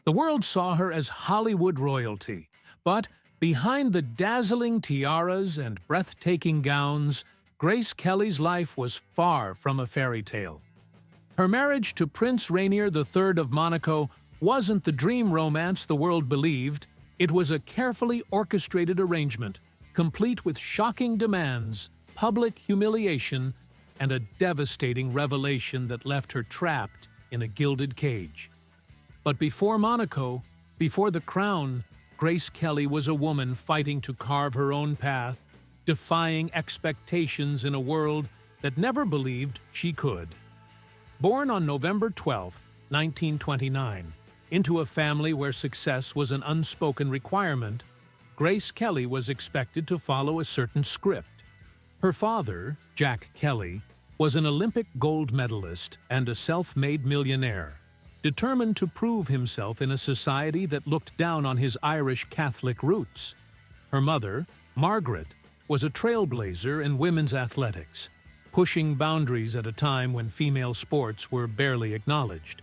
The world saw her as Hollywood royalty, but behind the dazzling tiaras and breathtaking gowns, Grace Kelly's life was far from a fairy tale. Her marriage to Prince Rainier III of Monaco wasn't the dream romance the world believed. It was a carefully orchestrated arrangement, complete with shocking demands, public humiliation, and a devastating revelation that left her trapped in a gilded cage. But before Monaco, before the crown, Grace Kelly was a woman fighting to carve her own path, defying expectations in a world that never believed she could. Born on November 12, 1929, into a family where success was an unspoken requirement, Grace Kelly was expected to follow a certain script. Her father, Jack Kelly, was an Olympic gold medalist and a self-made millionaire, determined to prove himself in a society that looked down on his Irish Catholic roots. Her mother, Margaret, was a trailblazer in women's athletics, pushing boundaries at a time when female sports were barely acknowledged.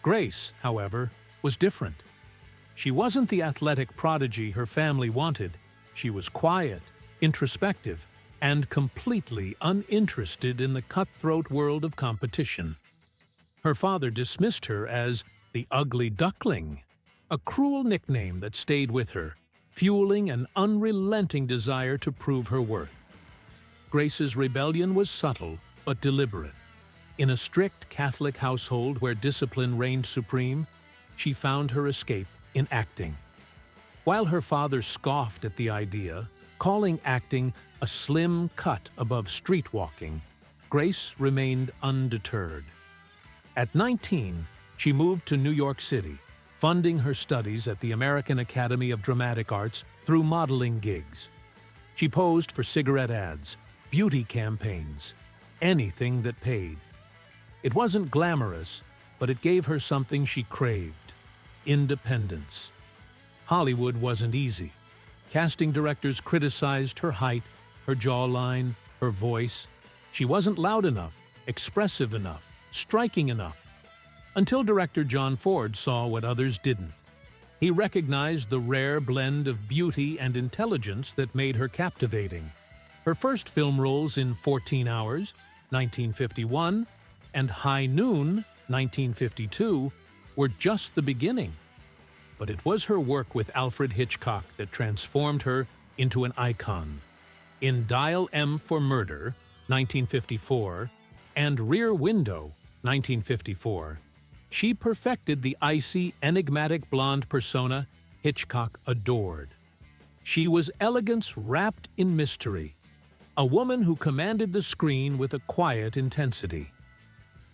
Grace, however, was different. She wasn't the athletic prodigy her family wanted. She was quiet, introspective, and completely uninterested in the cutthroat world of competition. Her father dismissed her as the ugly duckling, a cruel nickname that stayed with her, fueling an unrelenting desire to prove her worth. Grace's rebellion was subtle but deliberate. In a strict Catholic household where discipline reigned supreme, she found her escape in acting. While her father scoffed at the idea, calling acting a slim cut above street walking, Grace remained undeterred. At 19, she moved to New York City, funding her studies at the American Academy of Dramatic Arts through modeling gigs. She posed for cigarette ads, beauty campaigns, anything that paid. It wasn't glamorous, but it gave her something she craved: independence. Hollywood wasn't easy. Casting directors criticized her height, her jawline, her voice. She wasn't loud enough, expressive enough, striking enough. Until director John Ford saw what others didn't. He recognized the rare blend of beauty and intelligence that made her captivating. Her first film roles in 14 Hours, 1951, and High Noon, 1952, were just the beginning. But it was her work with Alfred Hitchcock that transformed her into an icon. In Dial M for Murder, 1954, and Rear Window, 1954, she perfected the icy, enigmatic blonde persona Hitchcock adored. She was elegance wrapped in mystery, a woman who commanded the screen with a quiet intensity.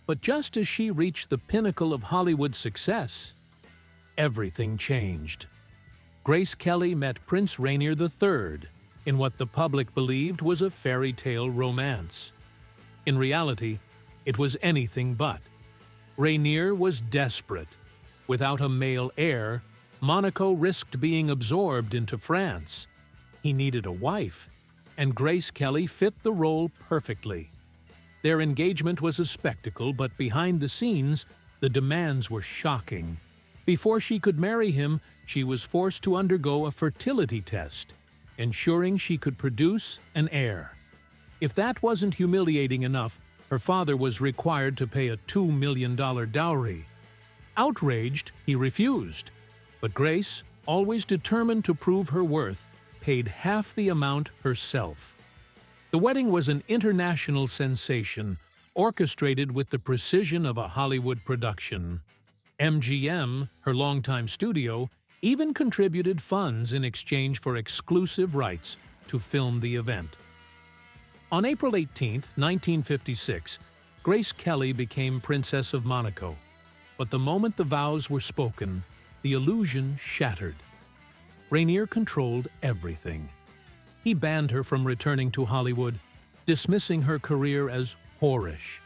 But just as she reached the pinnacle of Hollywood success, everything changed. Grace Kelly met Prince Rainier III in what the public believed was a fairy tale romance. In reality, it was anything but. Rainier was desperate. Without a male heir, Monaco risked being absorbed into France. He needed a wife, and Grace Kelly fit the role perfectly. Their engagement was a spectacle, but behind the scenes, the demands were shocking. Before she could marry him, she was forced to undergo a fertility test, ensuring she could produce an heir. If that wasn't humiliating enough, her father was required to pay a $2 million dowry. Outraged, he refused. But Grace, always determined to prove her worth, paid half the amount herself. The wedding was an international sensation, orchestrated with the precision of a Hollywood production. MGM, her longtime studio, even contributed funds in exchange for exclusive rights to film the event. On April 18, 1956, Grace Kelly became Princess of Monaco. But the moment the vows were spoken, the illusion shattered. Rainier controlled everything. He banned her from returning to Hollywood, dismissing her career as whorish.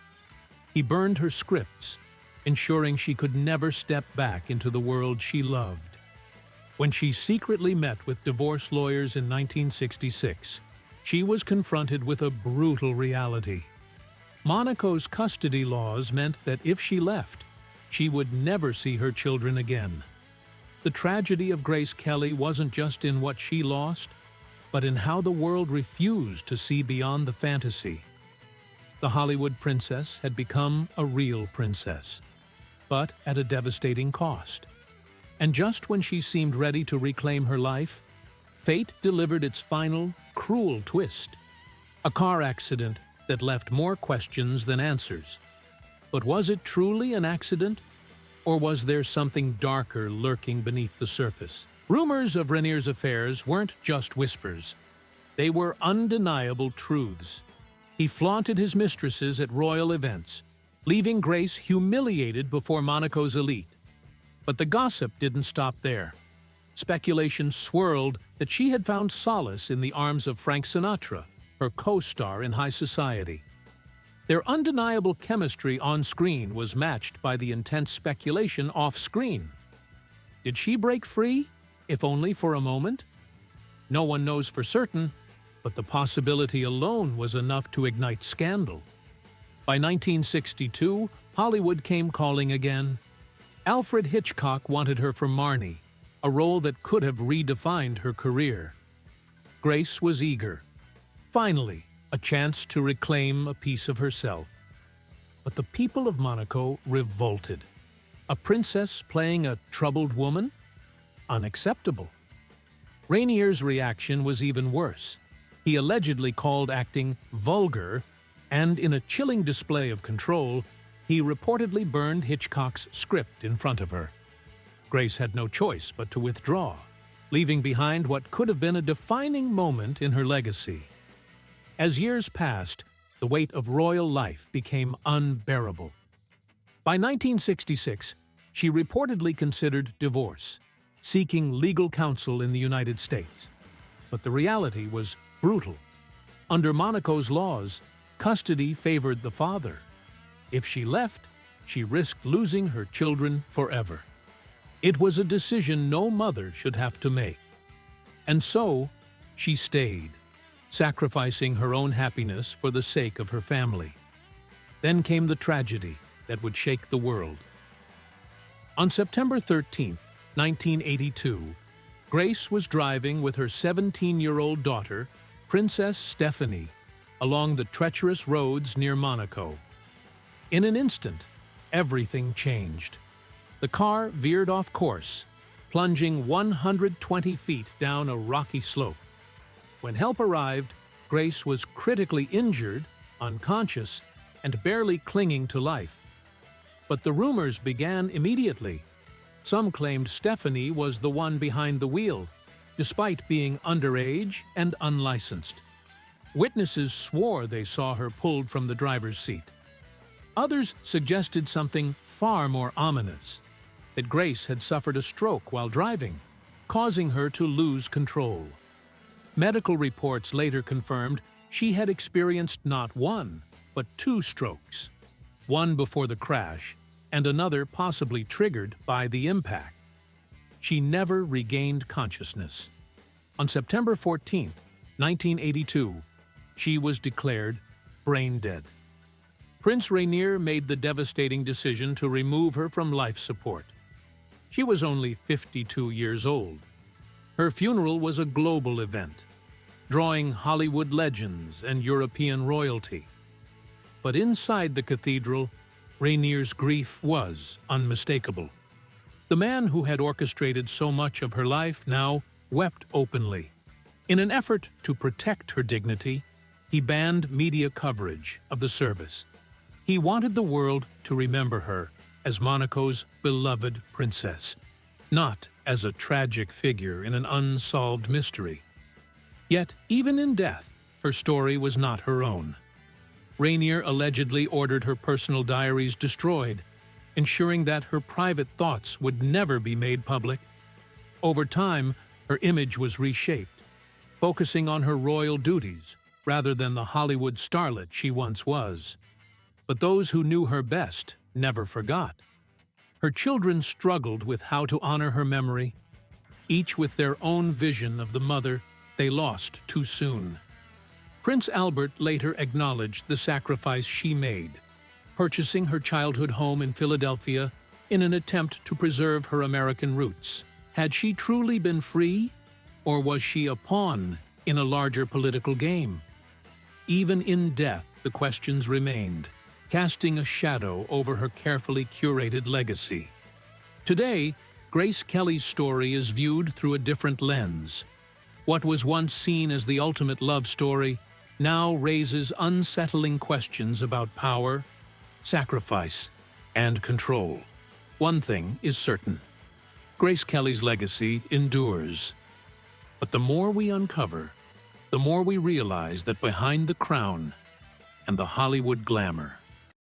He burned her scripts, ensuring she could never step back into the world she loved. When she secretly met with divorce lawyers in 1966, she was confronted with a brutal reality. Monaco's custody laws meant that if she left, she would never see her children again. The tragedy of Grace Kelly wasn't just in what she lost, but in how the world refused to see beyond the fantasy. The Hollywood princess had become a real princess, but at a devastating cost. And just when she seemed ready to reclaim her life, fate delivered its final, cruel twist. A car accident that left more questions than answers. But was it truly an accident? Or was there something darker lurking beneath the surface? Rumors of Rainier's affairs weren't just whispers. They were undeniable truths. He flaunted his mistresses at royal events, leaving Grace humiliated before Monaco's elite. But the gossip didn't stop there. Speculation swirled that she had found solace in the arms of Frank Sinatra, her co-star in high society. Their undeniable chemistry on screen was matched by the intense speculation off-screen. Did she break free, if only for a moment? No one knows for certain, but the possibility alone was enough to ignite scandal. By 1962, Hollywood came calling again. Alfred Hitchcock wanted her for Marnie, a role that could have redefined her career. Grace was eager. Finally, a chance to reclaim a piece of herself. But the people of Monaco revolted. A princess playing a troubled woman? Unacceptable. Rainier's reaction was even worse. He allegedly called acting vulgar, and in a chilling display of control, he reportedly burned Hitchcock's script in front of her. Grace had no choice but to withdraw, leaving behind what could have been a defining moment in her legacy. As years passed, the weight of royal life became unbearable. By 1966, she reportedly considered divorce, seeking legal counsel in the United States. But the reality was brutal. Under Monaco's laws, custody favored the father. If she left, she risked losing her children forever. It was a decision no mother should have to make. And so, she stayed, sacrificing her own happiness for the sake of her family. Then came the tragedy that would shake the world. On September 13, 1982, Grace was driving with her 17-year-old daughter, Princess Stephanie, along the treacherous roads near Monaco. In an instant, everything changed. The car veered off course, plunging 120 feet down a rocky slope. When help arrived, Grace was critically injured, unconscious, and barely clinging to life. But the rumors began immediately. Some claimed Stephanie was the one behind the wheel, despite being underage and unlicensed. Witnesses swore they saw her pulled from the driver's seat. Others suggested something far more ominous, that Grace had suffered a stroke while driving, causing her to lose control. Medical reports later confirmed she had experienced not one, but 2 strokes, one before the crash and another possibly triggered by the impact. She never regained consciousness. On September 14, 1982, she was declared brain dead. Prince Rainier made the devastating decision to remove her from life support. She was only 52 years old. Her funeral was a global event, drawing Hollywood legends and European royalty. But inside the cathedral, Rainier's grief was unmistakable. The man who had orchestrated so much of her life now wept openly. In an effort to protect her dignity, he banned media coverage of the service. He wanted the world to remember her as Monaco's beloved princess, not as a tragic figure in an unsolved mystery. Yet, even in death, her story was not her own. Rainier allegedly ordered her personal diaries destroyed, ensuring that her private thoughts would never be made public. Over time, her image was reshaped, focusing on her royal duties rather than the Hollywood starlet she once was. But those who knew her best never forgot. Her children struggled with how to honor her memory, each with their own vision of the mother they lost too soon. Prince Albert later acknowledged the sacrifice she made, purchasing her childhood home in Philadelphia in an attempt to preserve her American roots. Had she truly been free, or was she a pawn in a larger political game? Even in death, the questions remained, casting a shadow over her carefully curated legacy. Today, Grace Kelly's story is viewed through a different lens. What was once seen as the ultimate love story now raises unsettling questions about power, sacrifice, and control. One thing is certain: Grace Kelly's legacy endures. But the more we uncover, the more we realize that behind the crown and the Hollywood glamour